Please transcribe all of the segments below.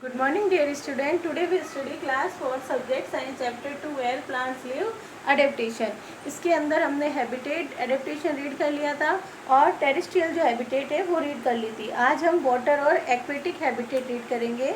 Good morning dear student. Today we study class 4 subject science chapter 2 where plants live adaptation. इसके अंदर हमने habitat adaptation read कर लिया था और टेरेस्ट्रियल जो हैबिटेट है वो रीड कर ली थी. आज हम वाटर और एक्वेटिक हैबिटेट रीड करेंगे.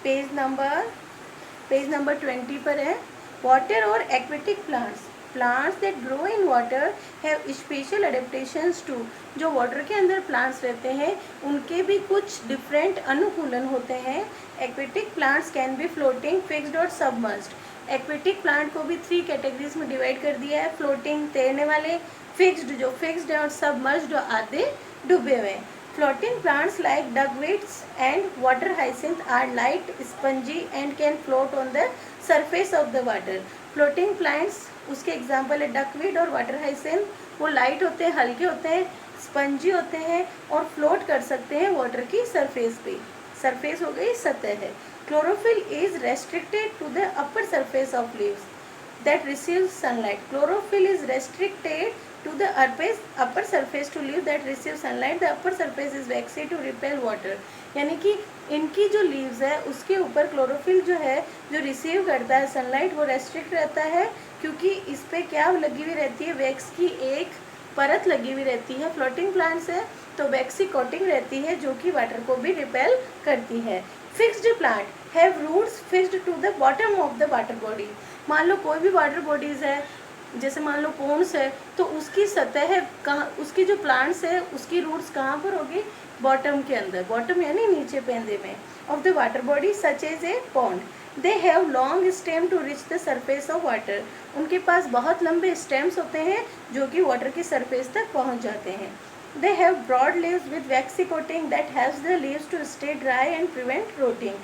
पेज नंबर 20 पर है. वाटर और aquatic plants that grow in water have special adaptations to. जो वाटर के अंदर प्लांट्स रहते हैं उनके भी कुछ डिफरेंट अनुकूलन होते हैं. Aquatic plants can be floating, fixed और सबमर्ज्ड. एक्वेटिक प्लांट को भी 3 कैटेगरीज में डिवाइड कर दिया है. फ्लोटिंग तैरने वाले, फिक्स्ड जो फिक्स्ड है और सबमर्ज्ड जो आधे डूबे हुए हैं. Floating plants like duckweeds and water hyacinth are light, spongy and can float on the surface of the water. Floating plants उसके एग्जाम्पल है duckweed और water hyacinth. वो लाइट होते हैं, हल्के होते हैं, स्पंजी होते हैं और फ्लोट कर सकते हैं वाटर की सरफेस पे. सरफेस हो गई सतह है. Chlorophyll is restricted to the upper surface of leaves that receives sunlight. Chlorophyll is restricted to the upper surface to leaf that receives sunlight. The upper surface is waxy to repel water. यानी कि इनकी जो leaves है उसके ऊपर chlorophyll जो है जो रिसीव करता है सनलाइट वो रेस्ट्रिक्ट रहता है क्योंकि इस पर क्या लगी हुई रहती है, वैक्स की एक परत लगी हुई रहती है. फ्लोटिंग प्लांट्स है तो वैक्सी कोटिंग रहती है जो कि वाटर को भी रिपेल करती है. Fixed plant have roots fixed to the bottom of the water body. मान लो कोई भी वाटर बॉडीज़ है, जैसे मान लो पोन्स है, तो उसकी सतह कहाँ, उसकी जो प्लांट्स है उसकी रूट्स कहाँ पर होगी, बॉटम के अंदर. बॉटम यानी नीचे पेंदे में of the water body such as a pond. They have long stem to reach the surface of water. उनके पास बहुत लंबे स्टेम्स होते हैं जो कि वाटर की सरफेस तक पहुँच जाते हैं. They have broad leaves with waxy coating that helps the leaves to stay dry and prevent rotting.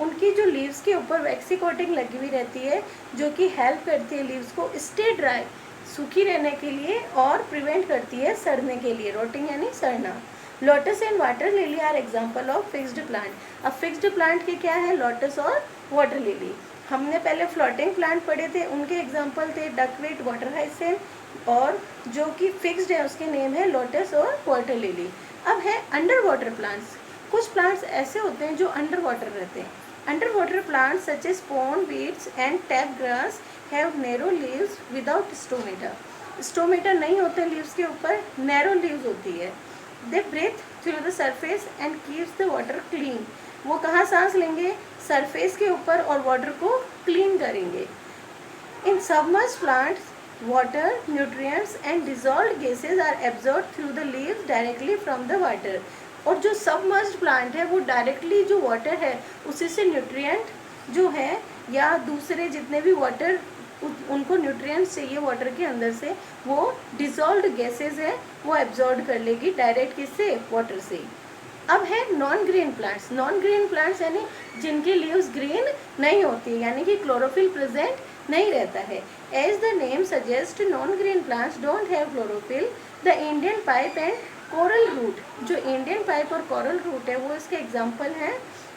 उनकी जो लीव्स के ऊपर वैक्सी कोटिंग लगी हुई रहती है जो कि हेल्प करती है लीव्स को स्टे ड्राई, सूखी रहने के लिए, और प्रिवेंट करती है सड़ने के लिए. रोटिंग यानी सड़ना. Lotus and water lily are example of fixed plant. अब फिक्स्ड प्लांट के क्या है, लोटस और वाटर लिली. हमने पहले फ्लोटिंग प्लांट पढ़े थे, उनके एग्जाम्पल थे डकवीट, वाटर हाइसेंथ, और जो कि फिक्स्ड है उसके नेम है लोटस और वाटर लिली. अब है अंडर वाटर प्लांट्स. कुछ प्लांट्स ऐसे होते हैं जो अंडर वाटर रहते हैं. Underwater plants such as pond weeds and tap grass have narrow leaves without stomata. Stomata नहीं होते leaves के ऊपर, narrow leaves होती है. They breathe through the surface and keeps the water clean. वो कहाँ सांस लेंगे, सरफेस के ऊपर, और वाटर को क्लीन करेंगे. In submerged plants, water, nutrients and dissolved gases are absorbed through the leaves directly from the water. और जो सबमर्ज्ड प्लांट है वो डायरेक्टली जो वाटर है उसी से न्यूट्रिएंट जो है या दूसरे जितने भी वाटर उनको न्यूट्रिएंट्स चाहिए वाटर के अंदर से, वो डिसॉल्व्ड गैसेस है वो एब्जॉर्ब कर लेगी डायरेक्ट किससे, वाटर से. अब है non green plants. Non green plants यानी जिनकी लीव्स ग्रीन नहीं होती, यानी कि क्लोरोफिल प्रेजेंट नहीं रहता है. As the name suggest, non green plants don't have chlorophyll. The Indian pipe and coral root, जो इंडियन पाइप और कोरल रूट है वो इसके एग्जाम्पल हैं.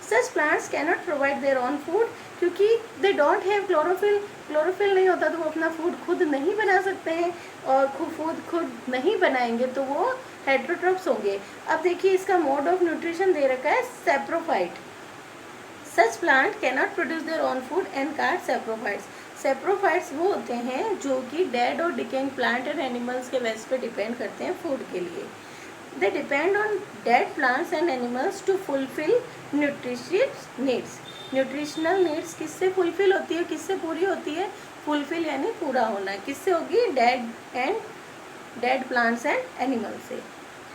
Such plants cannot provide their own food क्योंकि they don't have chlorophyll. Chlorophyll नहीं होता तो वो अपना फूड खुद नहीं बना सकते हैं, और फूड खुद नहीं बनाएंगे तो वो हेट्रोट्रोप्स होंगे. अब देखिए इसका मोड ऑफ न्यूट्रिशन दे रखा है saprophyte. Such plant cannot produce their own food and काट सैप्रोफाइट्स. सैप्रोफाइट्स वो होते हैं जो कि डेड और डिकेइंग प्लांट एंड एनिमल्स के वेस्ट पे डिपेंड करते हैं फूड के लिए. They depend on dead plants and animals to fulfill nutritious needs. Nutritional needs किससे fulfill होती है, किससे पूरी होती है, fulfill यानी पूरा होना. किससे होगी, dead plants and animals से.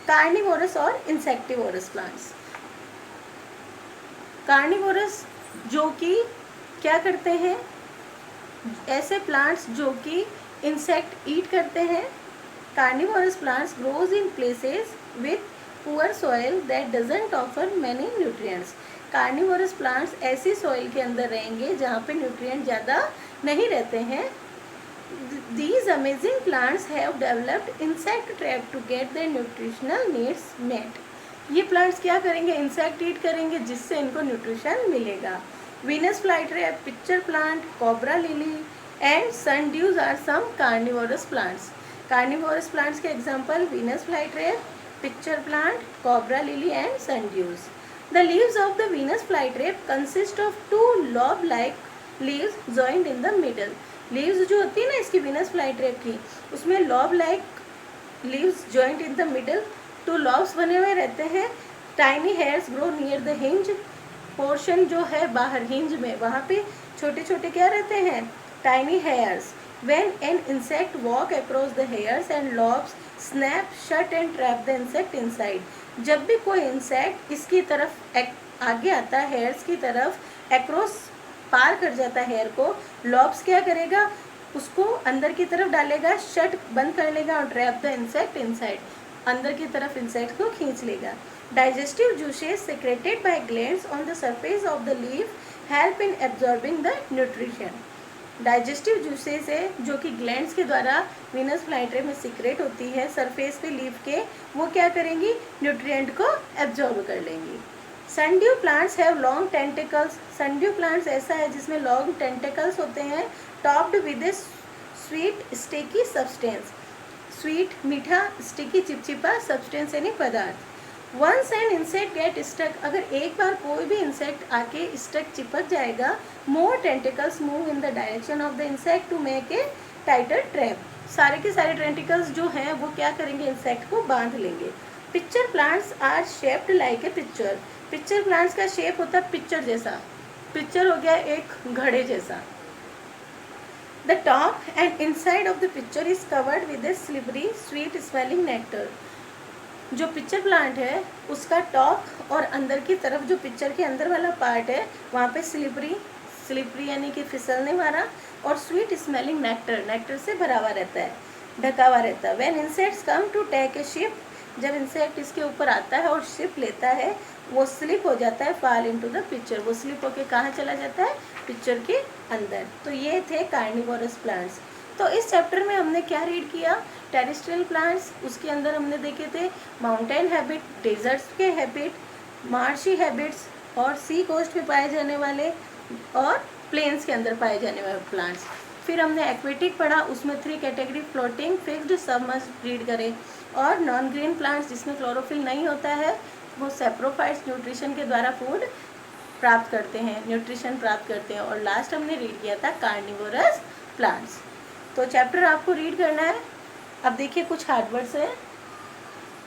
Carnivorous और insectivorous plants. Carnivorous जो कि क्या करते हैं, ऐसे plants जो कि insect eat करते हैं. Carnivorous plants grows in places with poor soil that doesn't offer many nutrients. Carnivorous plants ऐसी soil के अंदर रहेंगे जहाँ पे nutrient ज़्यादा नहीं रहते हैं. These amazing plants have developed insect trap to get their nutritional needs met. ये plants क्या करेंगे, insect eat करेंगे जिससे इनको nutrition मिलेगा. Venus flytrap, pitcher plant, cobra lily and sundews are some carnivorous plants. Carnivorous plants के example Venus flytrap, picture plant, cobra lily and sundews. The leaves of the Venus flytrap consist of 2 lobe like leaves joint in the middle. Leaves जो होती है ना इसकी Venus flytrap की, उसमें lobe like leaves joint in the middle, 2 lobes बने हुए रहते हैं। Tiny hairs grow near the hinge, portion जो है बाहर हिंज में वहाँ पे छोटे छोटे क्या रहते हैं, tiny hairs. When an insect walk across the hairs and lobes snap shut and trap the insect inside. जब भी कोई इंसेक्ट इसकी तरफ आगे आता है, हेयर्स की तरफ अक्रॉस पार कर जाता है हेयर को, लॉब्स क्या करेगा, उसको अंदर की तरफ डालेगा, शट बंद कर लेगा और ट्रैप द इंसेक्ट इनसाइड, अंदर की तरफ इंसेक्ट को खींच लेगा। Digestive juices secreted bye glands on the surface of the leaf help in absorbing the nutrition. Digestive juices है जो कि ग्लैंड्स के द्वारा वीनस फ्लाईट्रेप में सीक्रेट होती है सरफेस पे लीफ के, वो क्या करेंगी, न्यूट्रिएंट को एब्जॉर्ब कर लेंगी। Sundew plants have long tentacles. Sundew plants ऐसा है जिसमें लॉन्ग टेंटिकल्स होते हैं, topped with a sweet sticky substance. Sweet मीठा, स्टिकी चिपचिपा, सब्सटेंस यानी पदार्थ। Once an insect get stuck, अगर एक बार कोई भी इंसेक्ट आके स्टक चिपक जाएगा, more tentacles move in the direction of the insect to make a tighter trap. सारे के सारे टेंटिकल्स जो हैं वो क्या करेंगे, इंसेक्ट को बांध लेंगे। Pitcher plants are shaped like a pitcher. Pitcher plants का शेप होता है पिक्चर जैसा, पिक्चर हो गया एक घड़े जैसा। The top and inside of the picture is covered with A slippery sweet smelling nectar. जो पिक्चर प्लांट है उसका टॉप और अंदर की तरफ जो पिक्चर के अंदर वाला पार्ट है वहाँ पे स्लिपरी यानी कि फिसलने वाला और स्वीट स्मेलिंग नेक्टर से भरा हुआ रहता है, ढका हुआ रहता है। When insects come to take a sip, जब इंसेक्ट इसके ऊपर आता है और शिप लेता है, वो स्लिप हो जाता है, फॉल इनटू द पिक्चर, वो स्लिप होके कहाँ चला जाता है, पिक्चर के अंदर। तो ये थे कार्निवोरस प्लांट्स। तो इस चैप्टर में हमने क्या रीड किया, टेरेस्ट्रियल प्लांट्स, उसके अंदर हमने देखे थे माउंटेन हैबिट, डेजर्ट्स के हैबिट, मार्शी हैबिट्स और सी कोस्ट पे पाए जाने वाले और प्लेन्स के अंदर पाए जाने वाले प्लांट्स। फिर हमने एक्वेटिक पढ़ा, उसमें 3 category, floating, fixed, submerged read करें। और नॉन ग्रीन प्लांट्स जिसमें क्लोरोफिल नहीं होता है, वो सेप्रोफाइट्स न्यूट्रिशन के द्वारा फूड प्राप्त करते हैं, न्यूट्रिशन प्राप्त करते हैं। और लास्ट हमने रीड किया था कार्निवोरस प्लांट्स। तो चैप्टर आपको रीड करना है। अब देखिए कुछ हार्ड वर्ड्स है।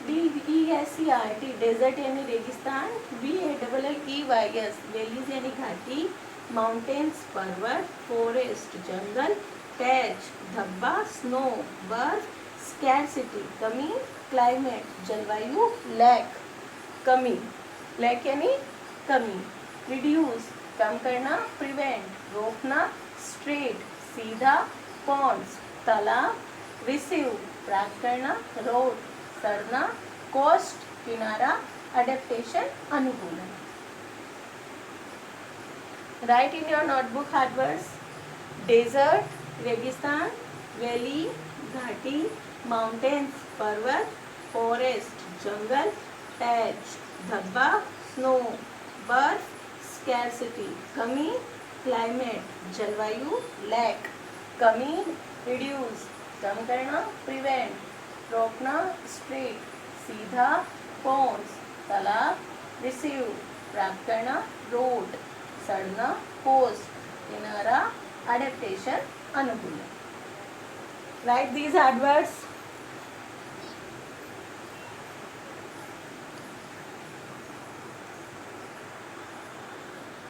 DESERT डेजर्ट यानी रेगिस्तान, VALLEYS वैलीज यानी घाटी, माउंटेन्स पर्वत, फॉरेस्ट जंगल, पैच धब्बा, स्नो बर्फ, स्कैरसिटी कमी, क्लाइमेट जलवायु, लैक कमी, लैक यानी कमी, रिड्यूस कम करना, प्रिवेंट रोकना, स्ट्रेट सीधा, पॉन्ड्स तालाब, रिसीव प्राप्त करना, रोड सड़ना, कोस्ट किनारा, अडेप्टेशन अनुकूलन। Write in your notebook hard words. Desert रेगिस्तान, वैली घाटी, माउंटेन्स पर्वत, फॉरेस्ट जंगल, पैच धब्बा, स्नो बर्फ, स्कैरसिटी कमी, क्लाइमेट जलवायु, लैक कमी, रिड्यूस कम करना, प्रिवेंट रोकना, स्ट्रेट सीधा, पॉन्ड्स तालाब, रिसीव प्राप्त करना, रोड सड़ना, कोस्ट किनारा, अडेप्टेशन अनुकूलन। Right these hard words.